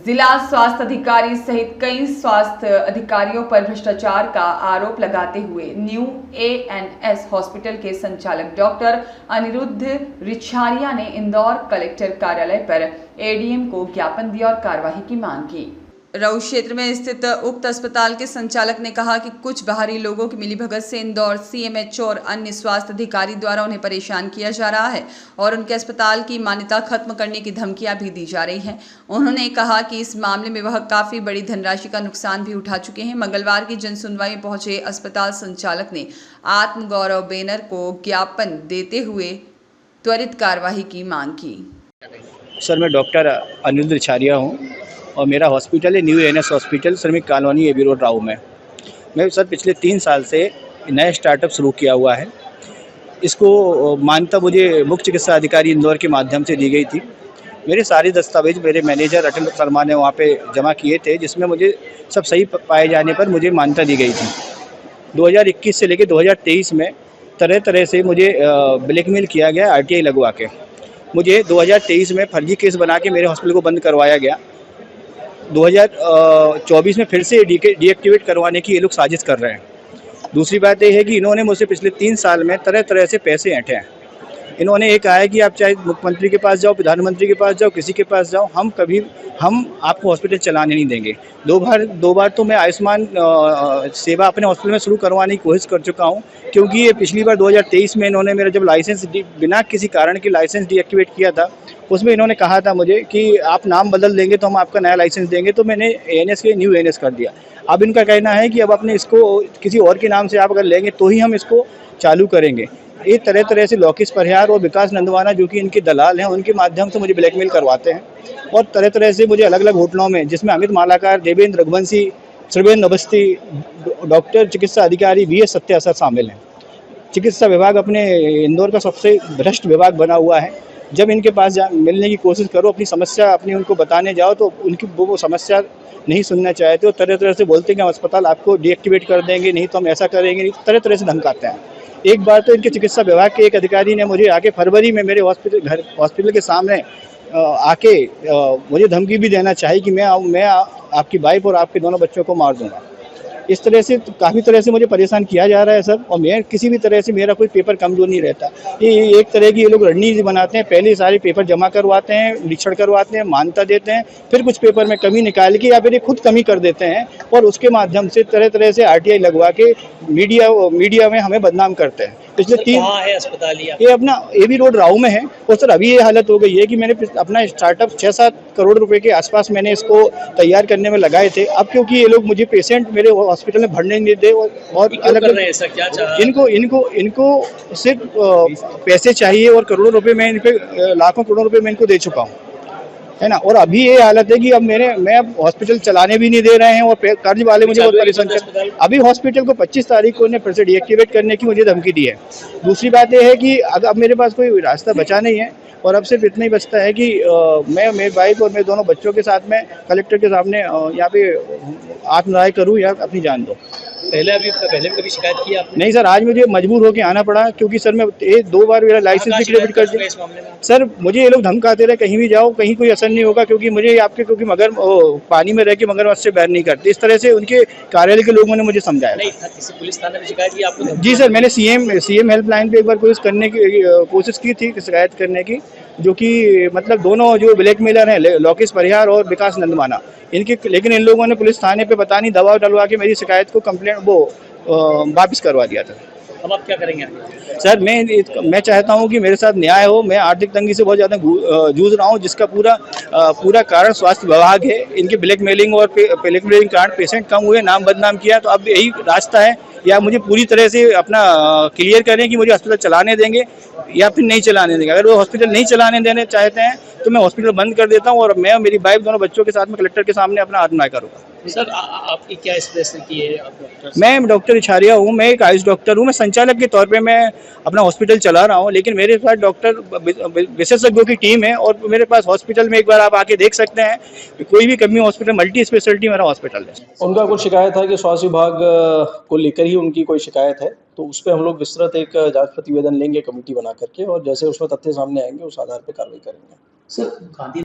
जिला स्वास्थ्य अधिकारी सहित कई स्वास्थ्य अधिकारियों पर भ्रष्टाचार का आरोप लगाते हुए न्यू एएनएस हॉस्पिटल के संचालक डॉक्टर अनिरुद्ध रिछारिया ने इंदौर कलेक्टर कार्यालय पर एडीएम को ज्ञापन दिया और कार्रवाई की मांग की। राऊ क्षेत्र में स्थित उक्त अस्पताल के संचालक ने कहा कि कुछ बाहरी लोगों की मिलीभगत से इंदौर सीएमएचओ और अन्य स्वास्थ्य अधिकारी द्वारा उन्हें परेशान किया जा रहा है और उनके अस्पताल की मान्यता खत्म करने की धमकियां भी दी जा रही हैं। उन्होंने कहा कि इस मामले में वह काफी बड़ी धनराशि का नुकसान भी उठा चुके हैं। मंगलवार की जनसुनवाई में पहुंचे अस्पताल संचालक ने आत्मगौरव बैनर को ज्ञापन देते हुए त्वरित कार्रवाई की मांग की। सर, मैं डॉक्टर अनिरुद्ध रिछारिया हूँ और मेरा हॉस्पिटल है न्यू एएनएस हॉस्पिटल, श्रमिक कॉलोनी एबी रोड राऊ में। मैं सर पिछले 3 साल से नया स्टार्टअप शुरू किया हुआ है। इसको मान्यता मुझे मुख्य चिकित्सा अधिकारी इंदौर के माध्यम से दी गई थी। मेरे सारे दस्तावेज मेरे मैनेजर अटल शर्मा ने वहाँ पे जमा किए थे, जिसमें मुझे सब सही पाए जाने पर मुझे मान्यता दी गई थी। 2021 से लेकर 2023 में तरह तरह से मुझे ब्लैकमेल किया गया, आरटीआई लगवा के। मुझे 2023 में फर्जी केस बना के मेरे हॉस्पिटल को बंद करवाया गया। 2024 में फिर से डीएक्टिवेट करवाने की ये लोग साजिश कर रहे हैं। दूसरी बात ये है कि इन्होंने मुझसे पिछले 3 साल में तरह तरह से पैसे ऐंठे हैं। इन्होंने ये कहा है कि आप चाहे मुख्यमंत्री के पास जाओ, प्रधानमंत्री के पास जाओ, किसी के पास जाओ, हम आपको हॉस्पिटल चलाने नहीं देंगे। दो बार तो मैं आयुष्मान सेवा अपने हॉस्पिटल में शुरू करवाने की कोशिश कर चुका हूँ, क्योंकि ये पिछली बार 2023 में इन्होंने मेरा जब लाइसेंस बिना किसी कारण के लाइसेंस डीएक्टिवेट किया था, उसमें इन्होंने कहा था मुझे कि आप नाम बदल देंगे तो हम आपका नया लाइसेंस देंगे। तो मैंने एएनएस के न्यू एएनएस कर दिया। अब इनका कहना है कि अब अपने इसको किसी और के नाम से आप अगर लेंगे तो ही हम इसको चालू करेंगे। ये तरह तरह से लोकेश परिहार और विकास नंदवाना, जो कि इनके दलाल हैं, उनके माध्यम से मुझे ब्लैकमेल करवाते हैं और तरह तरह से मुझे अलग अलग होटलों में, जिसमें अमित मालाकार, देवेंद्र रघुवंशी, त्रिवेंद्र अवस्थी, डॉक्टर चिकित्सा अधिकारी VS सत्या सर शामिल हैं। चिकित्सा विभाग अपने इंदौर का सबसे भ्रष्ट विभाग बना हुआ है। जब इनके पास मिलने की कोशिश करो, अपनी समस्या अपनी उनको बताने जाओ, तो उनकी वो समस्या नहीं सुनना चाहते हो। तरह तरह से बोलते हैं कि हम अस्पताल आपको डीएक्टिवेट कर देंगे, नहीं तो हम ऐसा करेंगे, नहीं, तरह तरह से धमकाते हैं। एक बार तो इनके चिकित्सा विभाग के एक अधिकारी ने मुझे आके फरवरी में मेरे हॉस्पिटल के सामने आके मुझे धमकी भी देना चाहिए कि मैं आपकी वाइफ और आपके दोनों बच्चों को मार दूंगा। इस तरह से काफ़ी तरह से मुझे परेशान किया जा रहा है सर, और मैं किसी भी तरह से मेरा कोई पेपर कमज़ोर नहीं रहता। ये एक तरह की ये लोग रणनीति बनाते हैं, पहले सारे पेपर जमा करवाते हैं, निरीक्षण करवाते हैं, मान्यता देते हैं, फिर कुछ पेपर में कमी निकाल के या फिर खुद कमी कर देते हैं और उसके माध्यम से तरह तरह से आरटीआई लगवा के मीडिया में हमें बदनाम करते हैं। पिछले 3 है अस्पताल ये अपना एबी रोड राऊ में है। और सर अभी ये हालत हो गई है कि मैंने अपना स्टार्टअप 6-7 करोड़ रुपए के आसपास मैंने इसको तैयार करने में लगाए थे। अब क्योंकि ये लोग मुझे पेशेंट मेरे हॉस्पिटल में भरने नहीं दे और अलग इनको सिर्फ पैसे चाहिए और करोड़ों रुपए में लाखों करोड़ों रुपए मैं इनको दे चुका हूँ, है ना। और अभी ये हालत है कि अब मैं हॉस्पिटल चलाने भी नहीं दे रहे हैं और कर्ज वाले मुझे बहुत परेशान कर। अभी हॉस्पिटल को 25 तारीख को फिर से डीएक्टिवेट करने की मुझे धमकी दी है। दूसरी बात ये है कि अब मेरे पास कोई रास्ता बचा नहीं है और अब सिर्फ इतना ही बचता है कि मैं मेरी वाइफ और मेरे दोनों बच्चों के साथ में कलेक्टर के सामने यहाँ पे आत्मदाह करूँ या अपनी जान दो। पहले कभी शिकायत की आपने? नहीं सर, आज मुझे मजबूर होकर आना पड़ा, क्योंकि सर मैं 2 बार मेरा लाइसेंस भी क्लियर कर दिया। सर मुझे ये लोग धमकाते रहे, कहीं भी जाओ कहीं कोई असर नहीं होगा, क्योंकि मुझे क्योंकि पानी में रह के मगरमच्छ से बैर नहीं करते। इस तरह से उनके कार्यालय के लोगों ने मुझे समझाया। किसी पुलिस थाने में शिकायत की आपने? जी सर, मैंने सीएम हेल्पलाइन पे एक बार कोशिश की थी शिकायत करने की, जो कि मतलब दोनों जो ब्लैकमेलर हैं, लोकेश परिहार और विकास नंदवाना, लेकिन इन लोगों ने पुलिस थाने पे पता नहीं दबाव डलवा के मेरी शिकायत को वापस करवा दिया था। अब आप क्या करेंगे सर? मैं चाहता हूं कि मेरे साथ न्याय हो। मैं आर्थिक तंगी से बहुत ज़्यादा जूझ रहा हूं, जिसका पूरा कारण स्वास्थ्य विभाग है। इनके ब्लैकमेलिंग और ब्लैकमेलिंग कारण पेशेंट कम हुए, नाम बदनाम किया। तो अब यही रास्ता है, या मुझे पूरी तरह से अपना क्लियर करें कि मुझे हॉस्पिटल चलाने देंगे या फिर नहीं चलाने देंगे। अगर वो हॉस्पिटल नहीं चलाने देने चाहते हैं तो मैं हॉस्पिटल बंद कर देता हूं और मैं और मेरी वाइफ दोनों बच्चों के साथ में कलेक्टर के सामने अपना आत्मदाह करूँगा। सर आपकी क्या स्पेशलिटी है? मैं डॉक्टर रिछारिया हूँ, मैं एक आयुष डॉक्टर हूँ। मैं संचालक के तौर पे मैं अपना हॉस्पिटल चला रहा हूँ, लेकिन मेरे पास डॉक्टर विशेषज्ञों की टीम है और मेरे पास हॉस्पिटल में एक बार आप आके देख सकते हैं, कोई भी कमी हॉस्पिटल, मल्टी स्पेशलिटी मेरा हॉस्पिटल है। उनका कुछ शिकायत है कि स्वास्थ्य विभाग को लेकर ही उनकी कोई शिकायत है, तो उस पर हम लोग विस्तृत एक जांच प्रतिवेदन लेंगे कमेटी बना करके, और जैसे उसमें तथ्य सामने आएंगे उस आधार पर कार्रवाई करेंगे। सर गांधी